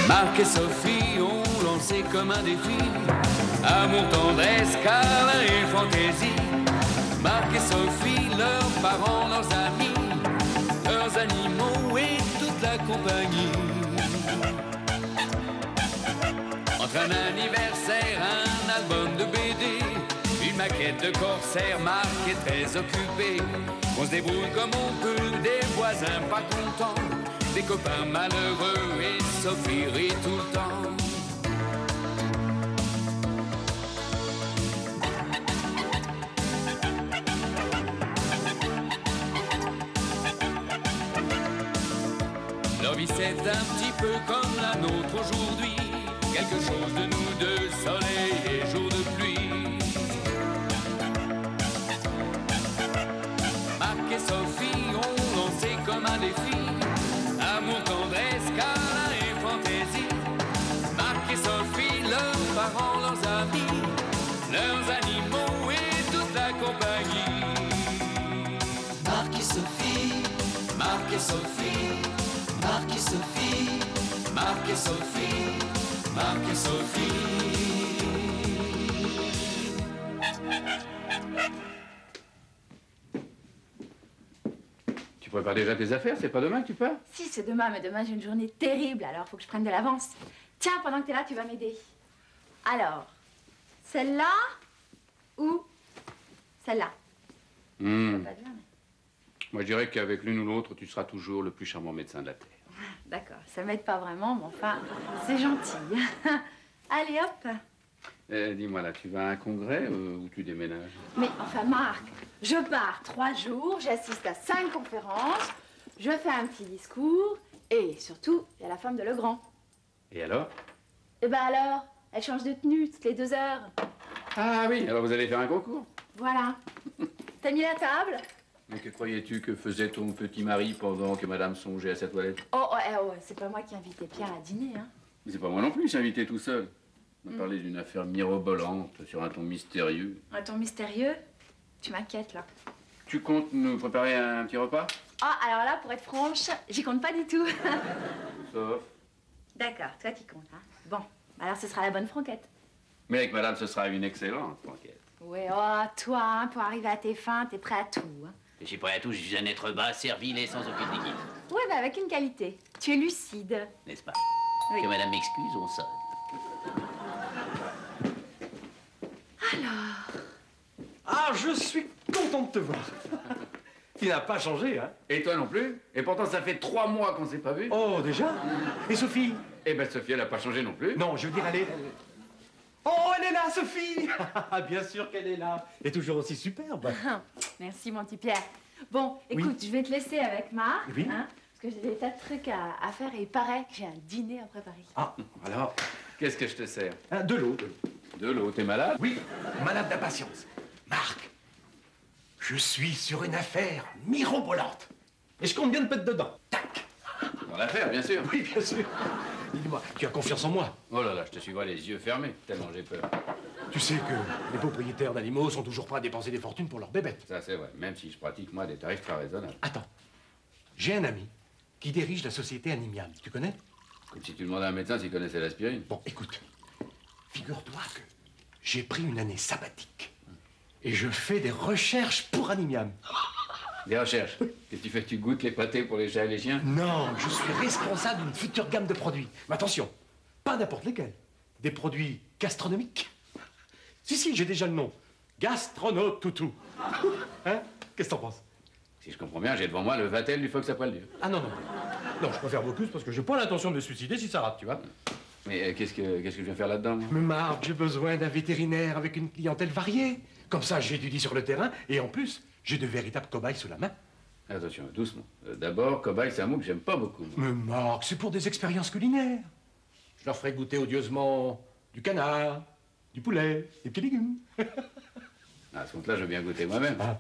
Marc et Sophie ont lancé comme un défi amour, tendresse, câlin et fantaisie. Marc et Sophie, leurs parents, leurs amis, leurs animaux et toute la compagnie. Entre un anniversaire, un album de BD, une maquette de corsaire, Marc est très occupé. On se débrouille comme on peut, des voisins pas contents, des copains malheureux et Sophie rit tout le temps. Leur vie c'est un petit peu comme la nôtre aujourd'hui, quelque chose de nous deux, soleil et jour de pluie. Marc et Sophie ont lancé comme un défi amour, tendresse, câlin et fantaisie. Marc et Sophie, leurs parents, leurs amis, leurs animaux et toute la compagnie. Marc et Sophie, Marc et Sophie, Marc et Sophie, Marc et Sophie, Marc et Sophie. Tu prépares déjà tes affaires, c'est pas demain que tu pars? Si, c'est demain, mais demain j'ai une journée terrible, alors faut que je prenne de l'avance. Tiens, pendant que t'es là, tu vas m'aider. Alors, celle-là ou celle-là? Pas bien, mais... Moi, je dirais qu'avec l'une ou l'autre, tu seras toujours le plus charmant médecin de la Terre. D'accord, ça m'aide pas vraiment, mais enfin, c'est gentil. Allez, hop. Dis-moi, là, tu vas à un congrès ou tu déménages? Mais enfin, Marc, je pars 3 jours, j'assiste à 5 conférences, je fais un petit discours, et surtout, il y a la femme de Legrand. Et alors? Et ben alors, elle change de tenue toutes les 2 heures. Ah oui, alors vous allez faire un concours? Voilà. T'as mis la table? Mais que croyais-tu que faisait ton petit mari pendant que madame songeait à sa toilette? Oh, c'est pas moi qui invitais Pierre à dîner, hein. Mais c'est pas moi non plus, j'invité tout seul. On m'a parlé d'une affaire mirobolante sur un ton mystérieux. Un ton mystérieux? Tu m'inquiètes, là. Tu comptes nous préparer un petit repas? Ah, alors là, pour être franche, j'y compte pas du tout. Sauf. D'accord, toi t'y comptes, hein. Bon, alors ce sera la bonne franquette. Mais avec madame, ce sera une excellente franquette. Ouais, oh, toi, hein, pour arriver à tes fins, t'es prêt à tout, hein. Je suis prêt à tout, je suis un être bas, servile et sans aucune dignité. Ouais, bah avec une qualité. Tu es lucide. N'est-ce pas? Oui. Que madame m'excuse, on sonne. Alors... Ah, je suis content de te voir. Tu n'as pas changé, hein? Et toi non plus? Et pourtant, ça fait 3 mois qu'on s'est pas vus. Oh, déjà? Et Sophie? Eh ben, Sophie, elle a pas changé non plus. Non, je veux dire, elle est... Oh, elle est là, Sophie! Bien sûr qu'elle est là. Et toujours aussi superbe. Merci, mon petit Pierre. Bon, écoute, je vais te laisser avec Marc, Oui. hein, parce que j'ai des tas de trucs à faire et il paraît que j'ai un dîner à préparer. Ah, alors, Qu'est-ce que je te sers? de l'eau. De l'eau, t'es malade? Oui, malade d'impatience. Marc, je suis sur une affaire mirobolante. Et je compte bien te mettre dedans. Tac! Dans l'affaire, bien sûr. Oui, bien sûr. Dis-moi, tu as confiance en moi? Oh là là, je te suivrai les yeux fermés, tellement j'ai peur. Tu sais que les propriétaires d'animaux sont toujours prêts à dépenser des fortunes pour leurs bébêtes. Ça, c'est vrai, même si je pratique, moi, des tarifs très raisonnables. Attends, j'ai un ami qui dirige la société Animial. Tu connais? Comme si tu demandais à un médecin s'il connaissait l'aspirine. Bon, écoute, figure-toi que j'ai pris une année sabbatique et je fais des recherches pour Animiam. Des recherches. Qu'est-ce que tu fais? Tu goûtes les pâtés pour les chats et les chiens? Non, je suis responsable d'une future gamme de produits. Mais attention, pas n'importe lesquels. Des produits gastronomiques. Si, j'ai déjà le nom. Gastronotoutou. Hein? Qu'est-ce que t'en penses? Si je comprends bien, j'ai devant moi le Vatel du Fox à poil dur. Ah non. Non, je préfère Bocuse parce que j'ai pas l'intention de me suicider si ça rate, tu vois. Mais qu'est-ce que je viens faire là-dedans, moi? Mais Marc, j'ai besoin d'un vétérinaire avec une clientèle variée. Comme ça, j'étudie sur le terrain et en plus, j'ai de véritables cobayes sous la main. Attention, doucement. D'abord, cobaye, c'est un mot que j'aime pas beaucoup. Moi. Mais Marc, c'est pour des expériences culinaires. Je leur ferai goûter odieusement du canard, du poulet, des petits légumes. À ce compte-là, je veux bien goûter moi-même. Ah.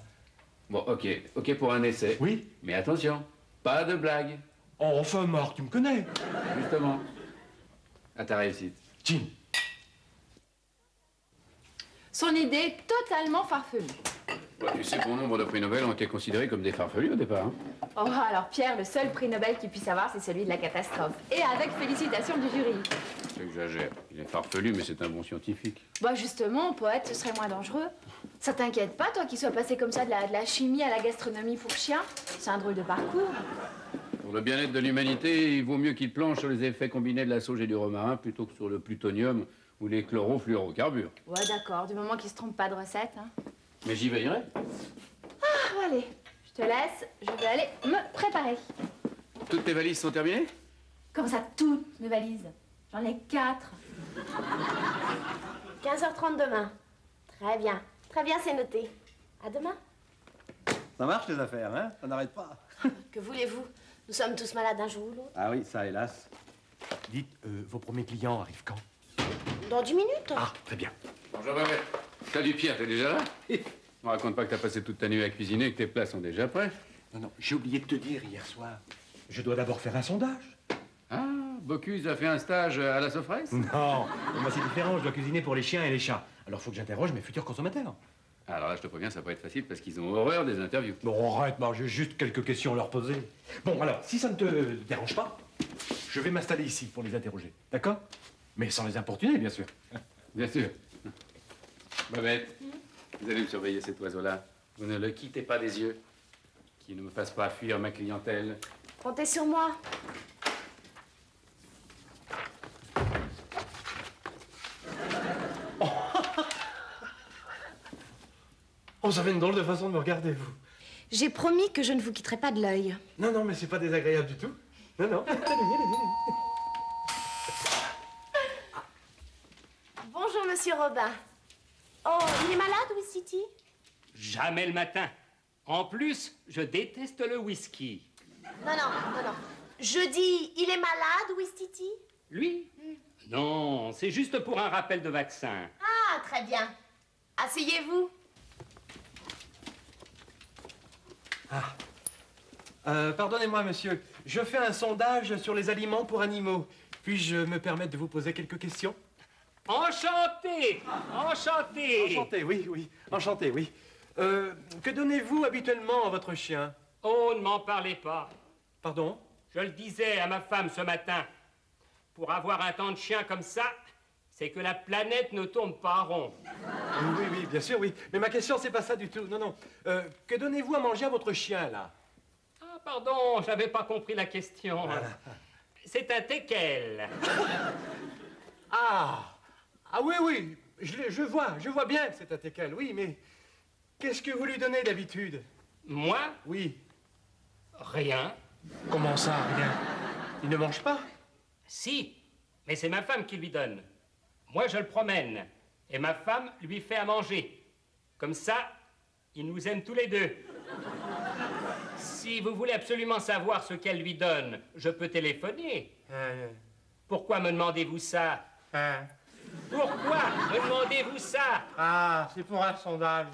Bon, ok pour un essai. Oui. Mais attention, pas de blague. Oh, enfin, Marc, tu me connais. Justement. À ta réussite. Tim. Son idée est totalement farfelue. Bon, tu sais, bon nombre de prix Nobel ont été considérés comme des farfelus au départ. Hein. Oh, alors Pierre, le seul prix Nobel qu'il puisse avoir, c'est celui de la catastrophe. Et avec félicitations du jury. Tu exagères. Il est farfelu, mais c'est un bon scientifique. Bah justement, poète, ce serait moins dangereux. Ça t'inquiète pas, toi, qu'il soit passé comme ça de la chimie à la gastronomie pour chien? C'est un drôle de parcours. Pour le bien-être de l'humanité, il vaut mieux qu'il planche sur les effets combinés de la sauge et du romarin plutôt que sur le plutonium ou les chlorofluorocarbures. Ouais, d'accord, du moment qu'il se trompe pas de recette, hein. Mais j'y veillerai. Ah, allez, je te laisse, je vais aller me préparer. Toutes tes valises sont terminées? Comme ça, toutes mes valises. J'en ai 4. 15h30 demain. Très bien. Très bien, c'est noté. À demain. Ça marche les affaires, hein? Ça n'arrête pas. Que voulez-vous? Nous sommes tous malades un jour ou l'autre. Ah oui, ça hélas. Dites, vos premiers clients arrivent quand? Dans 10 minutes. Ah, très bien. Bonjour, Babette. Salut, Pierre, t'es déjà là? Ne me raconte pas que t'as passé toute ta nuit à cuisiner et que tes plats sont déjà prêts. Non, non, j'ai oublié de te dire hier soir. Je dois d'abord faire un sondage. Ah, Bocuse a fait un stage à la Sofresse? Non, moi c'est différent, je dois cuisiner pour les chiens et les chats. Alors faut que j'interroge mes futurs consommateurs. Alors là, je te préviens, ça va pas être facile parce qu'ils ont horreur des interviews. Bon, arrête, moi j'ai juste quelques questions à leur poser. Bon, alors, si ça ne te dérange pas, je vais m'installer ici pour les interroger, d'accord? Mais sans les importuner, bien sûr. Bien sûr. Babette, vous allez me surveiller cet oiseau-là. Vous ne le quittez pas des yeux. Qu'il ne me fasse pas fuir ma clientèle. Comptez sur moi. Oh, ça fait une drôle de façon de me regarder, vous. J'ai promis que je ne vous quitterai pas de l'œil. Non, non, mais c'est pas désagréable du tout. Non, non. Bonjour, monsieur Robin. Oh, il est malade, City? Jamais le matin. En plus, je déteste le whisky. Non, non, non, non. Je dis, il est malade, Titi? Lui? Non, c'est juste pour un rappel de vaccin. Ah, très bien. Asseyez-vous. Pardonnez-moi, monsieur. Je fais un sondage sur les aliments pour animaux. Puis-je me permettre de vous poser quelques questions? Enchanté! Enchanté! Enchanté, oui, oui. Enchanté, oui. Que donnez-vous habituellement à votre chien? Oh, ne m'en parlez pas. Pardon? Je le disais à ma femme ce matin. Pour avoir un temps de chien comme ça, c'est que la planète ne tourne pas rond. Oui, oui, oui, bien sûr, oui. Mais ma question, c'est pas ça du tout. Non, non. Que donnez-vous à manger à votre chien, là? Ah, pardon, j'avais pas compris la question. Voilà. C'est un teckel. Ah! Ah oui, oui. Je vois bien que c'est un teckel, oui, mais qu'est-ce que vous lui donnez d'habitude? Moi? Oui. Rien. Comment ça, rien? Il ne mange pas? Si, mais c'est ma femme qui lui donne. Moi, je le promène. Et ma femme lui fait à manger. Comme ça, il nous aime tous les deux. Si vous voulez absolument savoir ce qu'elle lui donne, je peux téléphoner. Pourquoi me demandez-vous ça? Pourquoi me demandez-vous ça? Ah, c'est pour un sondage.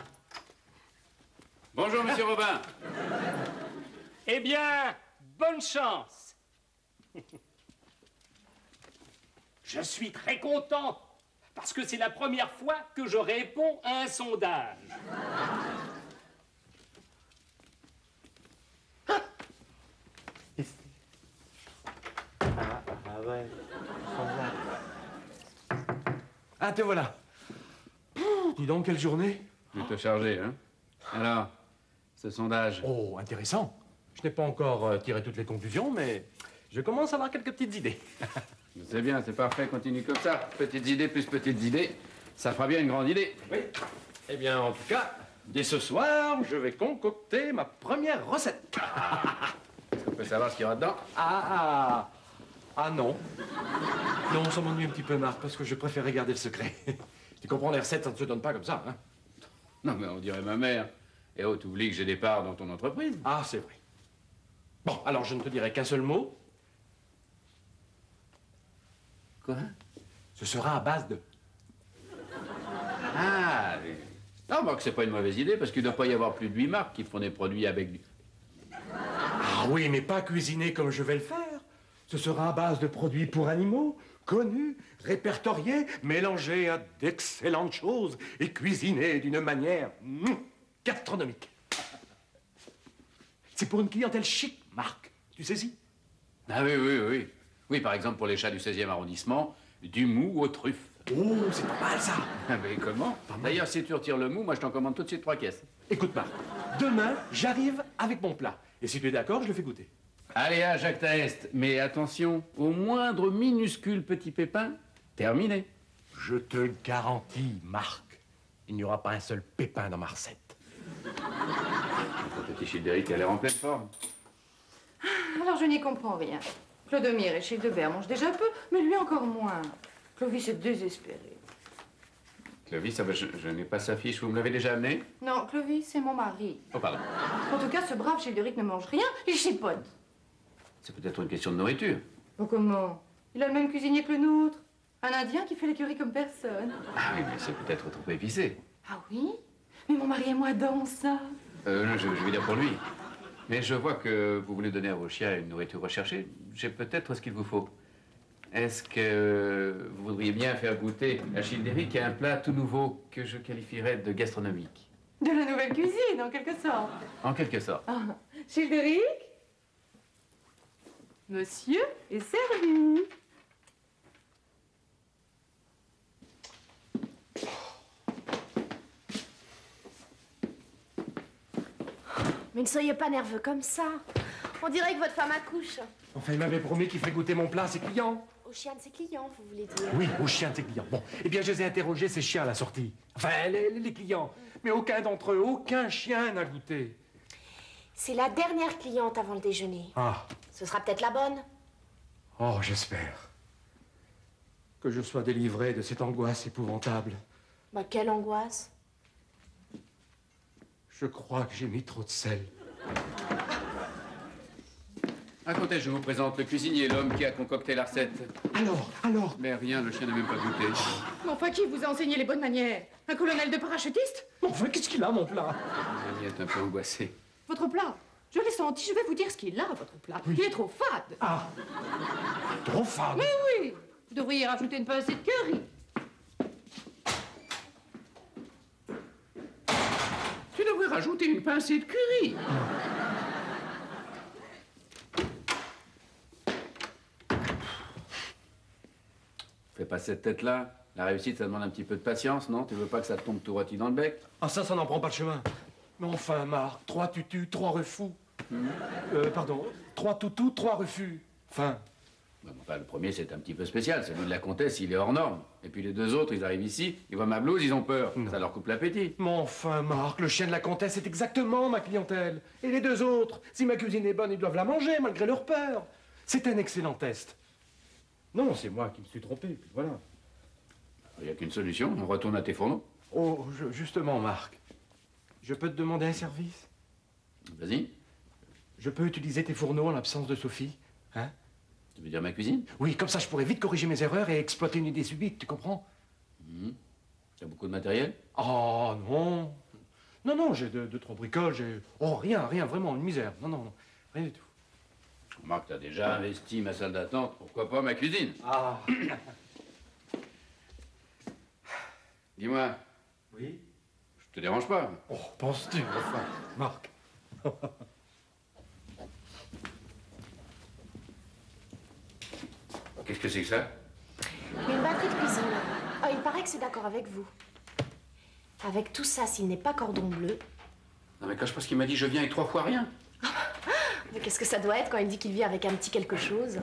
Bonjour, monsieur Robin. Eh bien, bonne chance. Je suis très content, parce que c'est la première fois que je réponds à un sondage. Ouais. Ah, te voilà. Dis donc, quelle journée. Plutôt chargé, hein? Alors, ce sondage. Oh, intéressant. Je n'ai pas encore tiré toutes les conclusions, mais je commence à avoir quelques petites idées. C'est bien, c'est parfait, continue comme ça. Petites idées plus petites idées, ça fera bien une grande idée. Oui. Eh bien, en tout cas, dès ce soir, je vais concocter ma première recette. Est-ce qu'on peut savoir ce qu'il y aura dedans? Ah non. Non, ça m'ennuie un petit peu, Marc, parce que je préférais garder le secret. Tu comprends, les recettes, ça ne se donne pas comme ça, hein? Non, mais on dirait ma mère. Et oh, t'oublies que j'ai des parts dans ton entreprise. Ah, c'est vrai. Bon, alors je ne te dirai qu'un seul mot. Quoi? Ce sera à base de... Ah, non, bah, que c'est pas une mauvaise idée, parce qu'il ne doit pas y avoir plus de 8 marques qui font des produits avec du... Ah oui, mais pas cuisiné comme je vais le faire. Ce sera à base de produits pour animaux, connus, répertoriés, mélangés à d'excellentes choses et cuisinés d'une manière gastronomique. C'est pour une clientèle chic, Marc. Tu saisis? Ah oui, oui, oui. Oui, par exemple, pour les chats du 16e arrondissement, du mou aux truffes. Oh, c'est pas mal, ça. Ah, mais comment? D'ailleurs, si tu retires le mou, moi, je t'en commande tout de suite 3 caisses. Écoute, Marc, demain, j'arrive avec mon plat. Et si tu es d'accord, je le fais goûter. Allez, à Jacques Taest. Mais attention, au moindre minuscule petit pépin, terminé. Je te le garantis, Marc. Il n'y aura pas un seul pépin dans ma recette. Le petit Childéric a l'air en pleine forme. Alors je n'y comprends rien. Clodomir et Childebert mangent déjà peu, mais lui encore moins. Clovis est désespéré. Clovis, ah ben, je n'ai pas sa fiche. Vous me l'avez déjà amené? Non, Clovis, c'est mon mari. Oh, pardon. En tout cas, ce brave Childéric ne mange rien, il chipote. C'est peut-être une question de nourriture. Oh, comment? Il a le même cuisinier que le nôtre. Un Indien qui fait l'écurie comme personne. Ah oui, mais c'est peut-être trop épicé. Ah oui? Mais mon mari et moi dans ça. Non, je vais dire pour lui. Mais je vois que vous voulez donner à vos chiens une nourriture recherchée. J'ai peut-être ce qu'il vous faut. Est-ce que vous voudriez bien faire goûter à Childéric un plat tout nouveau que je qualifierais de gastronomique? De la nouvelle cuisine, en quelque sorte. En quelque sorte. Ah, Childéric? Monsieur est servi. Mais ne soyez pas nerveux comme ça. On dirait que votre femme accouche. Enfin, il m'avait promis qu'il ferait goûter mon plat à ses clients. Au chien de ses clients, vous voulez dire? Oui, aux chiens de ses clients. Bon, eh bien, je les ai interrogés, ces chiens, à la sortie. Enfin, les clients. Mais aucun d'entre eux, aucun chien n'a goûté. C'est la dernière cliente avant le déjeuner. Ah. Ce sera peut-être la bonne. Oh, j'espère. Que je sois délivré de cette angoisse épouvantable. Bah, quelle angoisse. Je crois que j'ai mis trop de sel. Racontez, je vous présente le cuisinier, l'homme qui a concocté la recette. Alors Mais rien, le chien n'a même pas goûté. Mais enfin, qui vous a enseigné les bonnes manières? Un colonel de parachutiste? Enfin, qu'est-ce qu'il a, mon plat? Mon ami est un peu angoissé. Votre plat? Je l'ai senti, je vais vous dire ce qu'il a, votre plat. Oui. Il est trop fade. Ah. Trop fade. Oui, oui. Vous devriez rajouter une pincée de curry. Tu devrais rajouter une pincée de curry. Fais pas cette tête-là. La réussite, ça demande un petit peu de patience, non? Tu veux pas que ça te tombe tout rôti dans le bec? Ah, ça n'en prend pas le chemin. Mais enfin, Marc, 3 tutus, 3 refus. Pardon, 3 toutous, 3 refus. Enfin. Enfin, le premier, c'est un petit peu spécial. Celui de la comtesse, il est hors norme. Et puis les deux autres, ils arrivent ici, ils voient ma blouse, ils ont peur. Non. Ça leur coupe l'appétit. Mais enfin, Marc, le chien de la comtesse est exactement ma clientèle. Et les deux autres, si ma cuisine est bonne, ils doivent la manger, malgré leur peur. C'est un excellent test. Non, c'est moi qui me suis trompé, puis voilà. Il n'y a qu'une solution, on retourne à tes fourneaux. Oh, justement, Marc, je peux te demander un service? Vas-y. Je peux utiliser tes fourneaux en l'absence de Sophie, hein? Tu veux dire ma cuisine? Oui, comme ça je pourrais vite corriger mes erreurs et exploiter une idée subite, tu comprends? T'as beaucoup de matériel? Oh, non. Non, j'ai deux, trois bricoles, j'ai... Oh, rien, vraiment, une misère. Non, rien du tout. Remarque, t'as déjà investi ma salle d'attente, pourquoi pas ma cuisine? Ah. Dis-moi, Oui? je te dérange pas? Oh, penses-tu, enfin, Marc? Qu'est-ce que c'est que ça? Une batterie de cuisine. Ah, il paraît que c'est d'accord avec vous. Avec tout ça, s'il n'est pas cordon bleu. Non mais quand je pense qu'il m'a dit je viens avec 3 fois rien. Mais qu'est-ce que ça doit être quand il dit qu'il vient avec un petit quelque chose?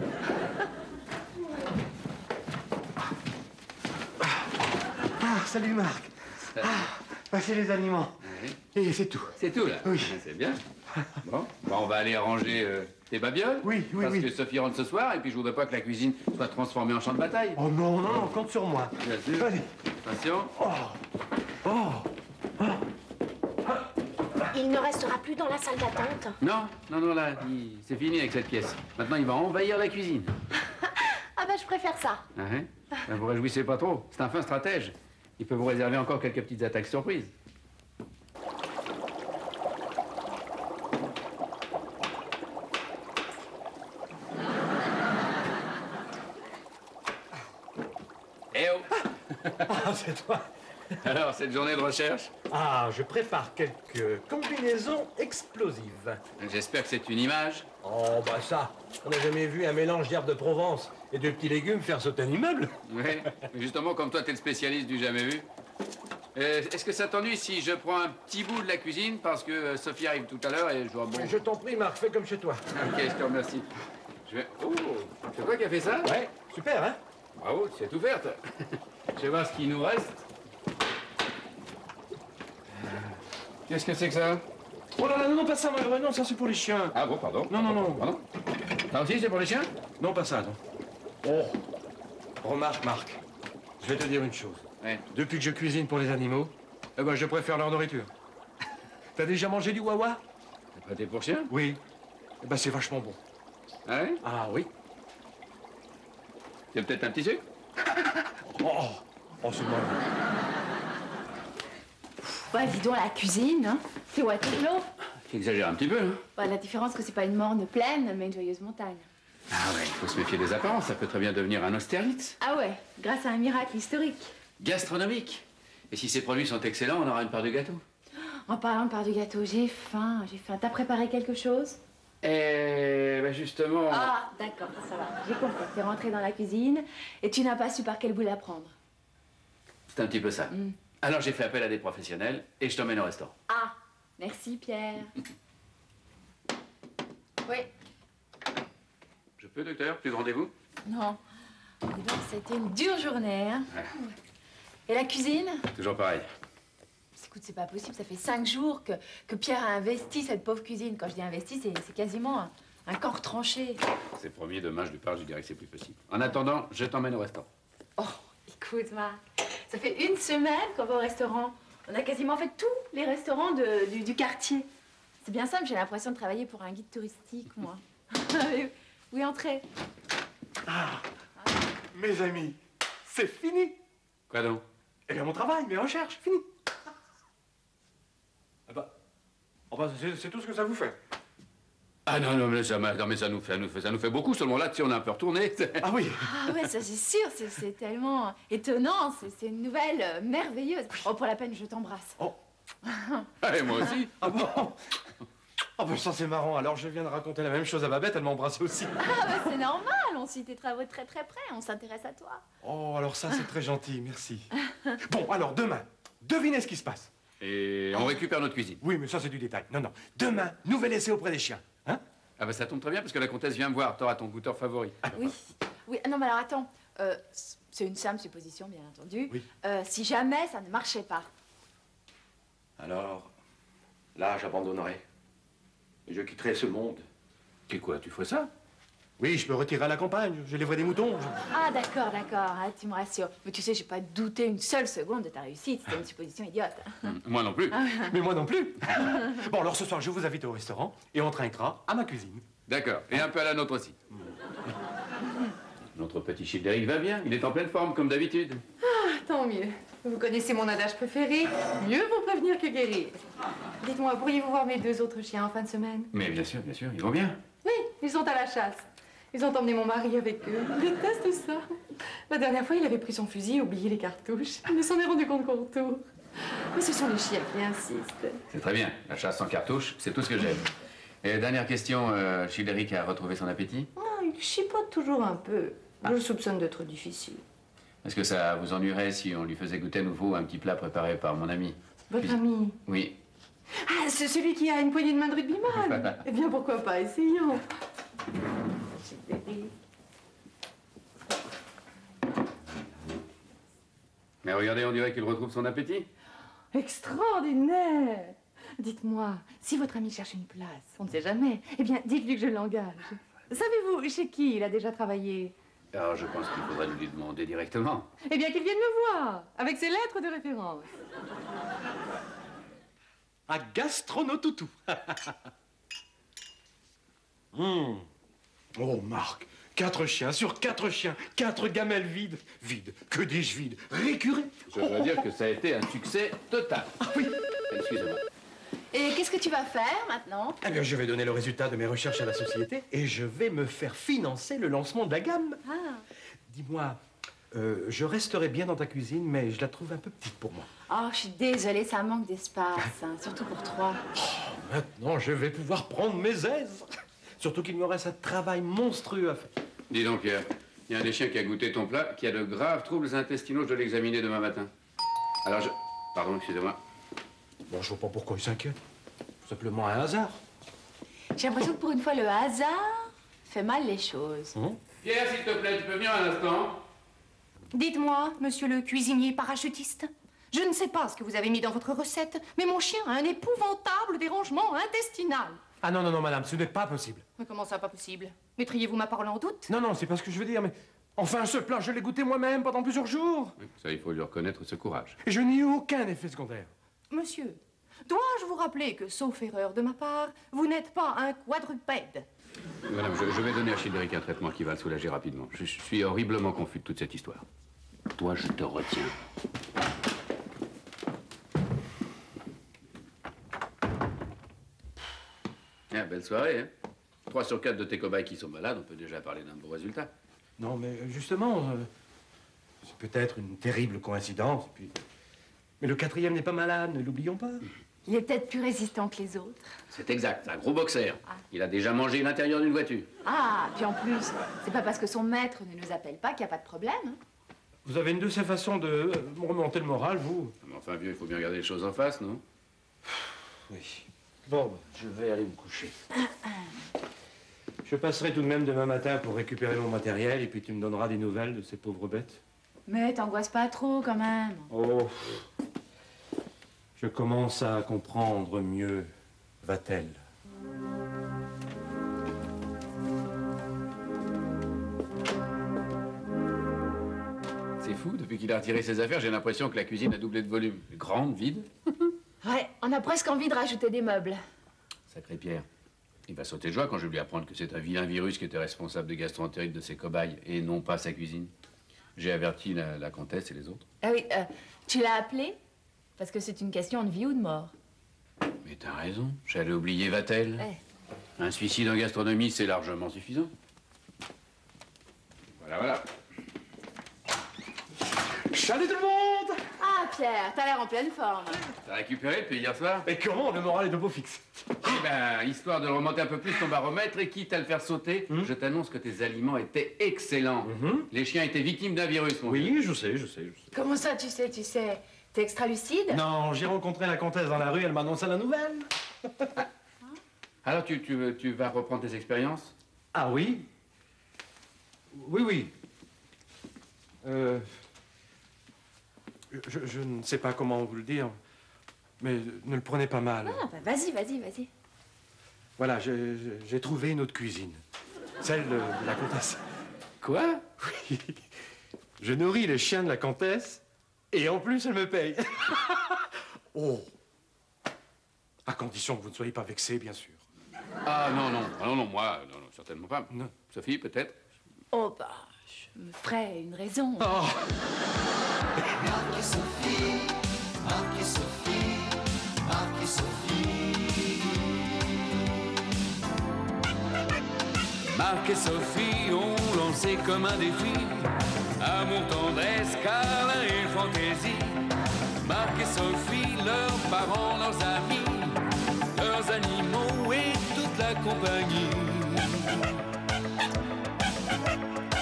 Ah, salut, Marc. Voici les aliments. Oui. Et c'est tout. C'est tout là? Oui. C'est bien. Bon, bah, on va aller arranger tes babioles. Oui. Parce que Sophie rentre ce soir et puis je voudrais pas que la cuisine soit transformée en champ de bataille. Oh non, compte sur moi. Bien sûr. Allez. Attention. Il ne restera plus dans la salle d'attente. Non, là, c'est fini avec cette pièce. Maintenant, il va envahir la cuisine. Ah ben, je préfère ça. Ah, hein? Ben, vous réjouissez pas trop. C'est un fin stratège. Il peut vous réserver encore quelques petites attaques surprises. Eh oh! Ah, c'est toi. Alors, cette journée de recherche? Ah, je prépare quelques combinaisons explosives. J'espère que c'est une image. Oh, bah ça, on n'a jamais vu un mélange d'herbes de Provence et de petits légumes faire sauter un immeuble. Oui, mais justement, comme toi, t'es le spécialiste du jamais vu. Est-ce que ça t'ennuie si je prends un petit bout de la cuisine parce que Sophie arrive tout à l'heure et je vois bon... Je t'en prie, Marc, fais comme chez toi. Ok, je te remercie. Je vais... Oh, c'est toi qui as fait ça? Ouais, super, hein? Bravo, tu es ouverte. Je vais voir ce qu'il nous reste. Qu'est-ce que c'est que ça? Oh là là, non, pas ça, moi, non, ça c'est pour les chiens. Ah bon, pardon. Non, non, non. Pardon? Ça aussi, c'est pour les chiens? Non, pas ça, non. Oh, remarque, Marc, je vais te dire une chose. Ouais. Depuis que je cuisine pour les animaux, eh ben, je préfère leur nourriture. T'as déjà mangé du wawa? T'as pâté pour chien? Oui. Eh ben, c'est vachement bon. Ah oui? Ah oui? C'est peut-être un petit sucre? Oh, c'est bon. Ouais, dis donc, la cuisine, hein. C'est Waterloo. Tu exagères un petit peu, hein? Ouais, la différence, que c'est pas une morne plaine, mais une joyeuse montagne. Ah ouais, il faut se méfier des apparences. Ça peut très bien devenir un Austerlitz. Ah ouais, grâce à un miracle historique. Gastronomique. Et si ces produits sont excellents, on aura une part du gâteau. En parlant de part du gâteau, j'ai faim, j'ai faim. T'as préparé quelque chose? Ben justement... Ah, d'accord, ça va. J'ai compris. T'es rentré dans la cuisine et tu n'as pas su par quel bout la prendre. C'est un petit peu ça. Alors j'ai fait appel à des professionnels et je t'emmène au restaurant. Ah, merci Pierre. Oui. Je peux, docteur? Plus de rendez-vous? Non. Dis donc, c'était une dure journée, hein. Ouais. Et la cuisine? Toujours pareil. Écoute, c'est pas possible. Ça fait 5 jours que Pierre a investi cette pauvre cuisine. Quand je dis investi, c'est quasiment un camp retranché. C'est promis, demain je lui parle, je lui dirai que c'est plus possible. En attendant, je t'emmène au restaurant. Oh, écoute, Marc, ça fait 1 semaine qu'on va au restaurant. On a quasiment fait tous les restaurants du quartier. C'est bien simple, j'ai l'impression de travailler pour un guide touristique, moi. Oui, entrez. Ah, mes amis, c'est fini. Quoi donc? Eh bien, mon travail, mes recherches, fini. Ah bah, enfin, c'est tout ce que ça vous fait. Ah non, non, mais ça nous fait beaucoup. Seulement là, tu sais, on a un peu retourné. Ah oui. Ah ouais, ça c'est sûr, c'est tellement étonnant. C'est une nouvelle merveilleuse. Oh, pour la peine, je t'embrasse. Oh. Ah, et moi aussi. Ah bon? Ah bah ça c'est marrant, alors je viens de raconter la même chose à Babette, elle m'a embrassé aussi. Ah bah c'est normal, on suit tes travaux de très très près, on s'intéresse à toi. Oh, alors ça c'est très gentil, merci. Bon, alors demain, devinez ce qui se passe. Et on récupère notre cuisine. Oui, mais ça c'est du détail. Non, non. Demain, nouvel essai auprès des chiens. Hein? Ah bah ça tombe très bien parce que la comtesse vient me voir. T'auras ton goûteur favori. Oui, oui. Non mais alors attends, c'est une simple supposition bien entendu. Oui. Si jamais ça ne marchait pas. Alors, là j'abandonnerai. Je quitterai ce monde. C'est quoi, tu ferais ça? Oui, je me retirerai à la campagne, j'élèverai des moutons. Ah d'accord, hein, tu me rassures. Mais tu sais, j'ai pas douté une seule seconde de ta réussite, c'était une supposition idiote. Moi non plus. Mais moi non plus. Bon, alors ce soir, je vous invite au restaurant et on trinquera à ma cuisine. D'accord, et un peu à la nôtre aussi. Notre petit Childéric va bien, il est en pleine forme comme d'habitude. Ah, tant mieux. Vous connaissez mon adage préféré, mieux vaut prévenir que guérir. Dites-moi, pourriez-vous voir mes 2 autres chiens en fin de semaine? Mais bien sûr, ils vont bien. Oui, ils sont à la chasse. Ils ont emmené mon mari avec eux. Il déteste ça. La dernière fois, il avait pris son fusil et oublié les cartouches. Il ne s'en est rendu compte qu'au retour. Mais ce sont les chiens qui insistent. C'est très bien, la chasse sans cartouche, c'est tout ce que j'aime. Et dernière question, Childéric a retrouvé son appétit? Ah, il chipote toujours un peu. Je le soupçonne d'être difficile. Est-ce que ça vous ennuierait si on lui faisait goûter à nouveau un petit plat préparé par mon ami? Votre ami? Oui. Ah, c'est celui qui a une poignée de main de rugbyman. Eh bien, pourquoi pas, essayons. Mais regardez, on dirait qu'il retrouve son appétit. Extraordinaire! Dites-moi, si votre ami cherche une place, on ne sait jamais, eh bien, dites-lui que je l'engage. Savez-vous chez qui il a déjà travaillé? Alors, je pense qu'il faudrait lui demander directement. Eh bien, qu'il vienne me voir, avec ses lettres de référence. À Gastronotoutou. Oh, Marc, 4 chiens sur 4 chiens, 4 gamelles vides. Vides, que dis-je vides? Récurées. Je dois dire que ça a été un succès total. Ah oui. Excusez-moi. Et qu'est-ce que tu vas faire maintenant? Eh bien, je vais donner le résultat de mes recherches à la société et je vais me faire financer le lancement de la gamme. Ah. Dis-moi, Je resterai bien dans ta cuisine, mais je la trouve un peu petite pour moi. Oh, je suis désolée, ça manque d'espace, hein, surtout pour 3. Maintenant, je vais pouvoir prendre mes aises. Surtout qu'il me reste un travail monstrueux à faire. Dis donc, Pierre, il y a un des chiens qui a goûté ton plat, qui a de graves troubles intestinaux. Je dois l'examiner demain matin. Alors je... Pardon, excusez-moi. Bon, je vois pas pourquoi il s'inquiète. Tout simplement un hasard. J'ai l'impression que pour une fois, le hasard fait mal les choses. Pierre, s'il te plaît, tu peux venir un instant? Dites-moi, monsieur le cuisinier parachutiste, je ne sais pas ce que vous avez mis dans votre recette, mais mon chien a un épouvantable dérangement intestinal. Ah non, non, non, madame, ce n'est pas possible. Mais comment ça, pas possible? Mettriez-vous ma parole en doute? Non, non, c'est pas ce que je veux dire, mais... Enfin, ce plat, je l'ai goûté moi-même pendant plusieurs jours. Oui, ça, il faut lui reconnaître ce courage. Et je n'ai eu aucun effet secondaire. Monsieur, dois-je vous rappeler que, sauf erreur de ma part, vous n'êtes pas un quadrupède? Madame, je vais donner à Childéric un traitement qui va le soulager rapidement. Je suis horriblement confus de toute cette histoire. Toi, je te retiens. Ah, belle soirée, hein? 3 sur 4 de tes cobayes qui sont malades, on peut déjà parler d'un beau résultat. Non, mais justement, c'est peut-être une terrible coïncidence, puis... Mais le 4e n'est pas malade, ne l'oublions pas. Il est peut-être plus résistant que les autres. C'est exact, c'est un gros boxeur. Il a déjà mangé l'intérieur d'une voiture. Ah, puis en plus, c'est pas parce que son maître ne nous appelle pas qu'il n'y a pas de problème. Hein. Vous avez une de ces façons de me remonter le moral, vous. Mais enfin, vieux, il faut bien regarder les choses en face, non? Oui. Bon, je vais aller me coucher. Je passerai tout de même demain matin pour récupérer mon matériel et puis tu me donneras des nouvelles de ces pauvres bêtes. Mais t'angoisses pas trop, quand même. Oh, je commence à comprendre mieux Vatel. C'est fou, depuis qu'il a retiré ses affaires, j'ai l'impression que la cuisine a doublé de volume. Grande, vide. Ouais, on a presque envie de rajouter des meubles. Sacré Pierre. Il va sauter de joie quand je vais lui apprendre que c'est un vilain virus qui était responsable des gastroentérites de ses cobayes et non pas sa cuisine. J'ai averti la comtesse et les autres. Ah oui, tu l'as appelé? Parce que c'est une question de vie ou de mort. Mais t'as raison, j'allais oublier Vatel. Un suicide en gastronomie, c'est largement suffisant. Voilà, voilà. Salut tout le monde! Ah, Pierre, t'as l'air en pleine forme. T'as récupéré depuis hier soir? Et comment? Le moral est de beau fixe. Eh ben, histoire de remonter un peu plus ton baromètre et quitte à le faire sauter, je t'annonce que tes aliments étaient excellents. Les chiens étaient victimes d'un virus, mon vieux. Oui, je sais. Comment ça, tu sais? T'es extra lucide? Non, j'ai rencontré la comtesse dans la rue, elle m'a annoncé la nouvelle. Alors, tu vas reprendre tes expériences? Ah oui? Oui. Je ne sais pas comment vous le dire, mais ne le prenez pas mal. Ah, bah vas-y. Voilà, j'ai trouvé une autre cuisine. Celle de la comtesse. Quoi? Oui. Je nourris les chiens de la comtesse et en plus elle me paye. Oh. À condition que vous ne soyez pas vexé, bien sûr. Ah non, moi, non, certainement pas. Non. Sophie, peut-être? Oh, bah, je me ferais une raison. Oh. Marc et Sophie, Marc et Sophie, Marc et Sophie. Marc et Sophie ont lancé comme un défi amour, tendresse, câlin et fantaisie. Marc et Sophie, leurs parents, leurs amis, leurs animaux et toute la compagnie.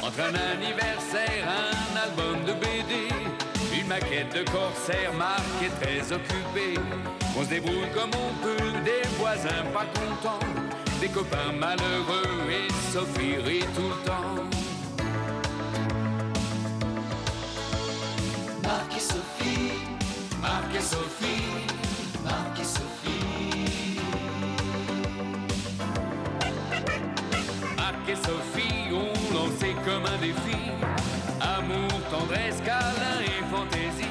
Entre un anniversaire, un album de BD, une maquette de corsaire, Marc est très occupé. On se débrouille comme on peut, des voisins pas contents, des copains malheureux et Sophie rit tout le temps. Marc et Sophie, Marc et Sophie, Marc et Sophie. Marc et Sophie ont lancé comme un défi amour, tendresse, câlin et fantaisie.